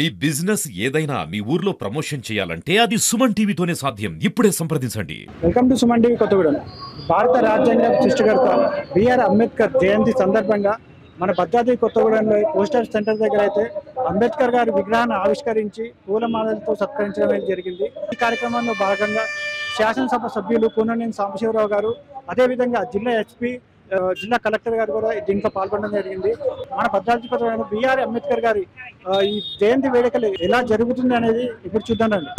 మీ business ఏదైనా మీ ఊర్లో promotion చేయాలంటే అది సుమన్ టీవీతోనే సాధ్యం. ఇప్పుడే సంప్రదించండి. Welcome to Suman TV Kothagudem. భారత రాజ్యాంగ సృష్టికర్త బిఆర్ అంబేద్కర్ జయంతి సందర్భంగా మన భద్రాద్రి కొత్తగూడెంలో పోస్టల్ సెంటర్ దగ్గర అయితే అంబేద్కర్ గారి విగ్రహాన్ని ఆవిష్కరించి పూలమాలలతో సత్కరించడం జరిగింది. ఈ కార్యక్రమంలో భాగంగా శాసనసభ సభ్యులు కూననేని సాంబశివరావు గారు, అదేవిధంగా జిల్లా ఎస్పీ, జిల్లా కలెక్టర్ గారు కూడా దీంట్లో పాల్గొనడం జరిగింది. మన భద్రాద్రి కొత్తగూడెంలో బిఆర్ అంబేద్కర్ గారి ఈ జయంతి వేడుకలు ఎలా జరుగుతుంది అనేది ఇప్పుడు చూద్దామండి.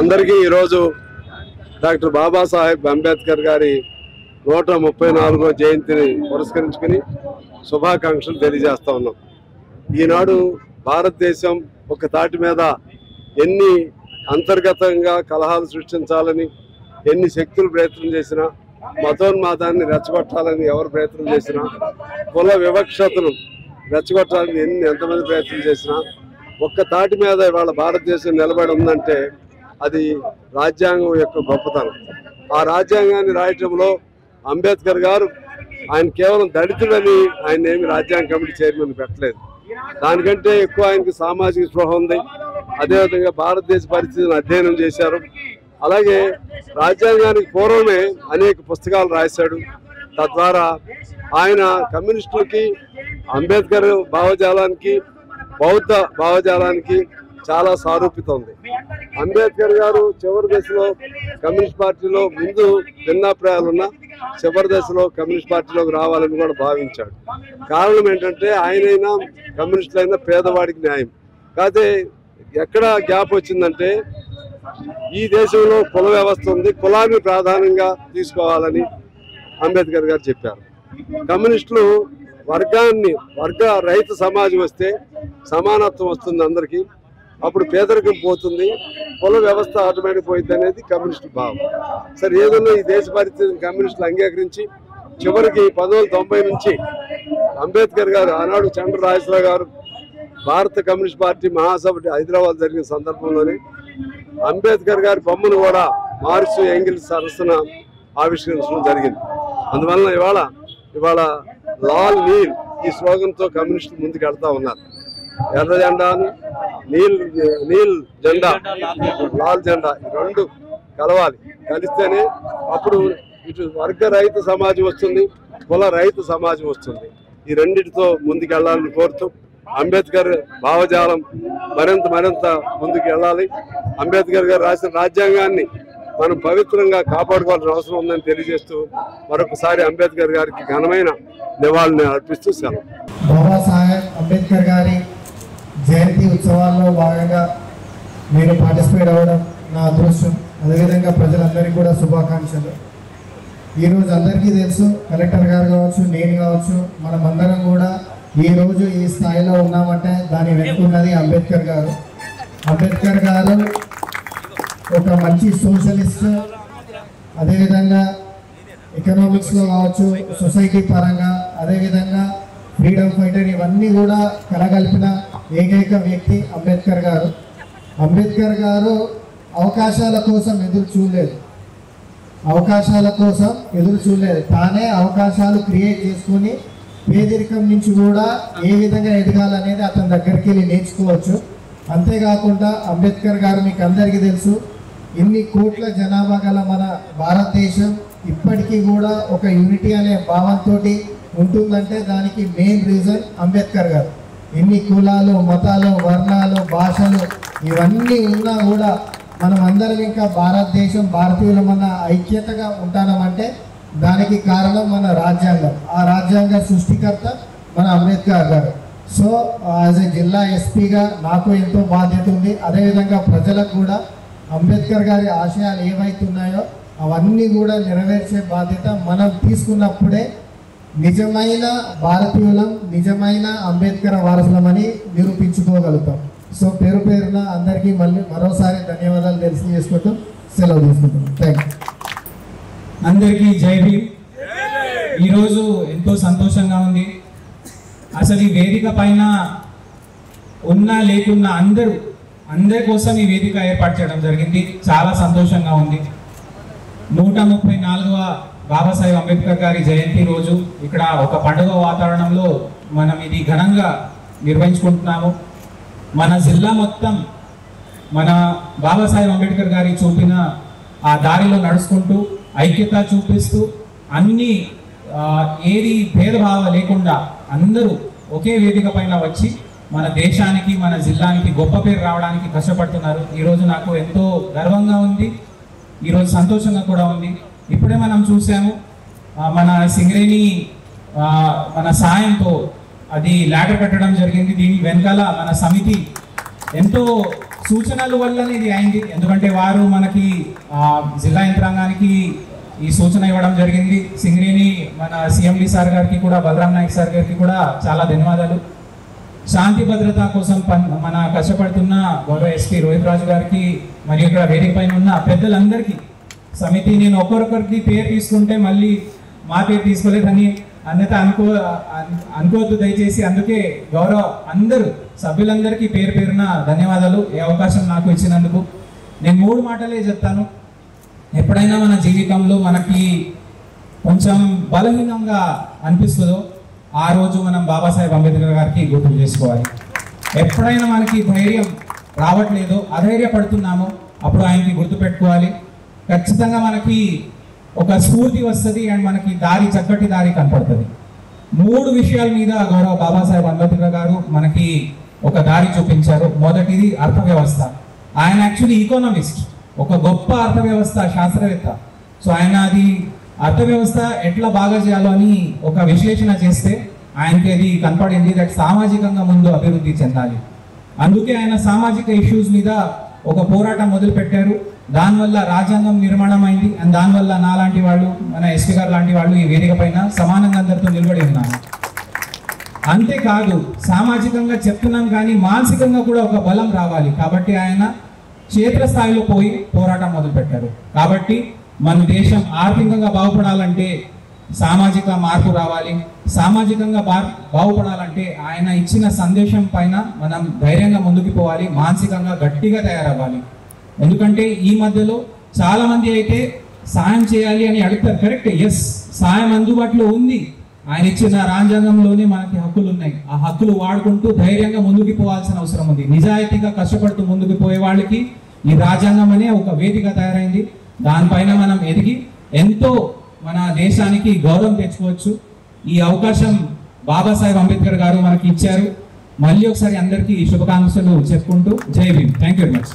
అందరికీ ఈరోజు డాక్టర్ బాబాసాహెబ్ అంబేద్కర్ గారి 134వ జయంతిని పురస్కరించుకుని శుభాకాంక్షలు తెలియజేస్తా ఉన్నాం. ఈనాడు భారతదేశం ఒక తాటి మీద ఎన్ని అంతర్గతంగా కలహాలు సృష్టించాలని ఎన్ని శక్తులు ప్రయత్నం చేసినా, మతోన్మాదాన్ని రెచ్చగొట్టాలని ఎవరు ప్రయత్నం చేసినా, కుల వివక్షతను రెచ్చగొట్టాలని ఎంతమంది ప్రయత్నం చేసినా, ఒక్క తాటి మీద ఇవాళ భారతదేశం నిలబడి ఉందంటే అది రాజ్యాంగం యొక్క గొప్పతనం. ఆ రాజ్యాంగాన్ని రాయటంలో అంబేద్కర్ గారు ఆయన కేవలం దళితులని ఆయన ఏమి రాజ్యాంగ కమిటీ చైర్మన్ పెట్టలేదు. దానికంటే ఎక్కువ ఆయనకి సామాజిక స్పృహ ఉంది. అదేవిధంగా భారతదేశ పరిస్థితిని అధ్యయనం చేశారు. అలాగే రాజ్యాంగానికి పూర్వమే అనేక పుస్తకాలు రాశాడు. తద్వారా ఆయన కమ్యూనిస్టులకి, అంబేద్కర్ భావజాలానికి, బౌద్ధ భావజాలానికి చాలా సారూప్యత ఉంది. అంబేద్కర్ గారు చివరి దశలో కమ్యూనిస్ట్ పార్టీలో ముందు భిన్నాభిప్రాయాలున్నా చివరి దశలో కమ్యూనిస్ట్ పార్టీలోకి రావాలని కూడా భావించాడు. కారణం ఏంటంటే ఆయనైనా కమ్యూనిస్టులైనా పేదవాడికి న్యాయం. కాకపోతే ఎక్కడ గ్యాప్ వచ్చిందంటే ఈ దేశంలో కుల వ్యవస్థ ఉంది, కులాన్ని ప్రాధాన్యంగా తీసుకోవాలని అంబేద్కర్ గారు చెప్పారు. కమ్యూనిస్టులు వర్గ రహిత సమాజం వస్తే సమానత్వం వస్తుంది అందరికీ, అప్పుడు పేదరికం పోతుంది, కుల వ్యవస్థ ఆటోమేటిక్ పోయింది అనేది కమ్యూనిస్టు భావం. సరే, ఏదైనా ఈ దేశ పరిస్థితిని కమ్యూనిస్టులు అంగీకరించి చివరికి 1990 నుంచి అంబేద్కర్ గారు, ఆనాడు చంద్రరాజరావు గారు భారత కమ్యూనిస్ట్ పార్టీ మహాసభ హైదరాబాద్ జరిగిన సందర్భంలోనే అంబేద్కర్ గారి బొమ్మను కూడా మార్క్స్ ఎంగిల్స్ సరసన ఆవిష్కరించడం జరిగింది. అందువలన ఇవాళ లాల్ నీల్ ఈ స్లోగన్తో కమ్యూనిస్టులు ముందుకు వెళ్తా ఉన్నారు. ఎర్ర జెండాను, నీల్ జెండా, లాల్ జెండా ఈ రెండు కలవాలి. కలిస్తేనే అప్పుడు ఇటు వర్గ రహిత సమాజం వస్తుంది, కుల రహిత సమాజం వస్తుంది. ఈ రెండింటితో ముందుకు వెళ్ళాలని కోరుతూ అంబేద్కర్ భావజాలం మరింత ముందుకు వెళ్ళాలి. అంబేద్కర్ గారు రాసిన రాజ్యాంగాన్ని మనం పవిత్రంగా కాపాడుకోవాల్సిన అవసరం ఉందని తెలియజేస్తూ మరొకసారి అంబేద్కర్ గారికి ఘనమైన నివాళులను అర్పిస్తూ సెలవు. బాబాసాహెబ్ అంబేద్కర్ గారి జయంతి ఉత్సవాల్లో భాగంగా నేను పార్టిసిపేట్ అవ్వడం నా అదృష్టం. అదేవిధంగా ప్రజలందరికీ కూడా శుభాకాంక్షలు. ఈరోజు అందరికీ తెలుసు, కలెక్టర్ గారు కావచ్చు, నేను కావచ్చు, మనమందరం కూడా ఈరోజు ఈ స్థాయిలో ఉన్నామంటే దాని వెనుకున్నది అంబేద్కర్ గారు. అంబేద్కర్ గారు ఒక మంచి సోషలిస్ట్, అదేవిధంగా ఎకనామిక్స్లో కావచ్చు, సొసైటీ పరంగా, అదేవిధంగా ఫ్రీడమ్ ఫైటర్, ఇవన్నీ కూడా కలగలిపిన ఏకైక వ్యక్తి అంబేద్కర్ గారు. అంబేద్కర్ గారు అవకాశాల కోసం ఎదురు చూడలేదు, తానే అవకాశాలు క్రియేట్ చేసుకుని పేదరికం నుంచి కూడా ఏ విధంగా ఎదగాలనేది అతని దగ్గరికి వెళ్ళి నేర్చుకోవచ్చు. అంతేకాకుండా అంబేద్కర్ గారు మీకు అందరికీ తెలుసు, ఇన్ని కోట్ల జనాభా గల మన భారతదేశం ఇప్పటికీ కూడా ఒక యూనిటీ అనే భావంతో ఉంటుందంటే దానికి మెయిన్ రీజన్ అంబేద్కర్ గారు. ఇన్ని కులాలు, మతాలు, వర్ణాలు, భాషలు ఇవన్నీ ఉన్నా కూడా మనం అందరం ఇంకా భారతదేశం, భారతీయులమన్న ఐక్యతగా ఉంటామంటే దానికి కారణం మన రాజ్యాంగం. ఆ రాజ్యాంగ సృష్టికర్త మన అంబేద్కర్ గారు. సో యాజ్ ఏ జిల్లా ఎస్పీగా నాకు ఎంతో బాధ్యత ఉంది. అదేవిధంగా ప్రజలకు కూడా అంబేద్కర్ గారి ఆశయాలు ఏవైతున్నాయో అవన్నీ కూడా నెరవేర్చే బాధ్యత మనం తీసుకున్నప్పుడే నిజమైన భారతీయులం, నిజమైన అంబేద్కర్ వారసులమని నిరూపించు చేసుకోగలుగుతాం. సో పేరు పేరున అందరికీ మరోసారి ధన్యవాదాలు తెలియజేసుకుంటూ సెలవు తీసుకుంటున్నాం. Thank you. అందరికీ జై భీమ్. ఈరోజు ఎంతో సంతోషంగా ఉంది. అసలు ఈ వేదిక పైన ఉన్నా లేకున్నా అందరి కోసం ఈ వేదిక ఏర్పాటు చేయడం జరిగింది. చాలా సంతోషంగా ఉంది. 134వ బాబాసాహెబ్ అంబేద్కర్ గారి జయంతి రోజు ఇక్కడ ఒక పండుగ వాతావరణంలో మనం ఇది ఘనంగా నిర్వహించుకుంటున్నాము. మన జిల్లా మొత్తం మన బాబాసాహెబ్ అంబేద్కర్ గారి చూపిన ఆ దారిలో నడుచుకుంటూ ఐక్యత చూపిస్తూ అన్ని ఏది భేదభావ లేకుండా అందరూ ఒకే వేదిక పైన వచ్చి మన దేశానికి మన జిల్లానికి గొప్ప పేరు రావడానికి కష్టపడుతున్నారు. ఈరోజు నాకు ఎంతో గర్వంగా ఉంది, ఈరోజు సంతోషంగా కూడా ఉంది. ఇప్పుడే మనం చూసాము మన సింగరేణి మన సాయంతో అది ల్యాడర్ కట్టడం జరిగింది. దీని వెనకాల మన సమితి ఎంతో సూచనల వల్లనే ఇది అయింది. ఎందుకంటే వారు మనకి జిల్లా యంత్రాంగానికి ఈ సూచన ఇవ్వడం జరిగింది. సింగరేణి మన సిఎండి సార్ గారికి కూడా, బలరాం నాయక్ సార్ గారికి కూడా చాలా ధన్యవాదాలు. శాంతి భద్రత కోసం మన కష్టపడుతున్న గౌరవ ఎస్పీ రోహిత్ రాజు గారికి మరియు ఇక్కడ వేదిక పైన ఉన్న పెద్దలందరికీ సమితి, నేను ఒక్కొక్కరికి పేరు తీసుకుంటే మళ్ళీ మా పేరు తీసుకోలేదని అన్యత అనుకోవద్దు దయచేసి. అందుకే గౌరవ అందరూ సభ్యులందరికీ పేరు పేరున ధన్యవాదాలు ఈ అవకాశం నాకు ఇచ్చినందుకు. నేను 3 మాటలే చెప్తాను. ఎప్పుడైనా మన జీవితంలో మనకి కొంచెం బలహీనంగా అనిపిస్తుందో ఆ రోజు మనం బాబాసాహెబ్ అంబేద్కర్ గారికి గుర్తు చేసుకోవాలి. ఎప్పుడైనా మనకి ధైర్యం రావట్లేదో, అధైర్యపడుతున్నామో అప్పుడు ఆయనకి గుర్తుపెట్టుకోవాలి. ఖచ్చితంగా మనకి ఒక స్ఫూర్తి వస్తుంది అండ్ మనకి చక్కటి దారి కనపడుతుంది. 3 విషయాల మీద గౌరవ బాబాసాహెబ్ అంబేద్కర్ గారు మనకి ఒక దారి చూపించారు. మొదటిది అర్థవ్యవస్థ. ఆయన యాక్చువల్లీ ఈకోనమిస్ట్, ఒక గొప్ప అర్థవ్యవస్థ శాస్త్రవేత్త. సో ఆయన అది అర్థవ్యవస్థ ఎట్లా బాగా చేయాలో అని ఒక విశ్లేషణ చేస్తే ఆయనకి అది కనపడింది దట్ సామాజికంగా ముందు అభివృద్ధి చెందాలి. అందుకే ఆయన సామాజిక ఇష్యూస్ మీద ఒక పోరాటం మొదలుపెట్టారు. దానివల్ల రాజ్యాంగం నిర్మాణం అయింది. అండ్ దానివల్ల నాలాంటి వాళ్ళు, మన ఎస్పీ గారు లాంటి వాళ్ళు ఈ వేదిక పైన సమానంగా అందరితో నిలబడి ఉన్నారు. అంతేకాదు సామాజికంగా చెప్తున్నాం కానీ మానసికంగా కూడా ఒక బలం రావాలి. కాబట్టి ఆయన క్షేత్రస్థాయిలో పోయి పోరాటం మొదలుపెట్టారు. కాబట్టి మన దేశం ఆర్థికంగా బాగుపడాలంటే సామాజిక మార్పు రావాలి. సామాజికంగా బాగుపడాలంటే ఆయన ఇచ్చిన సందేశం పైన మనం ధైర్యంగా ముందుకు పోవాలి, మానసికంగా గట్టిగా తయారవ్వాలి. ఎందుకంటే ఈ మధ్యలో చాలా మంది అయితే సాయం చేయాలి అని అడుగుతారు. కరెక్ట్, ఎస్, సాయం అందుబాటులో ఉంది. ఆయన ఇచ్చిన రాజ్యాంగంలోనే మనకి హక్కులు ఉన్నాయి. ఆ హక్కులు వాడుకుంటూ ధైర్యంగా ముందుకు పోవాల్సిన అవసరం ఉంది. నిజాయితీగా కష్టపడుతూ ముందుకు పోయే వాళ్ళకి ఈ రాజ్యాంగం అనే ఒక వేదిక తయారైంది. దానిపైన మనం ఎదిగి ఎంతో మన దేశానికి గౌరవం తెచ్చుకోవచ్చు. ఈ అవకాశం బాబాసాహెబ్ అంబేద్కర్ గారు మనకి ఇచ్చారు. మళ్ళీ ఒకసారి అందరికీ శుభాకాంక్షలు చెప్పుకుంటూ జై Bhim. Thank you very much.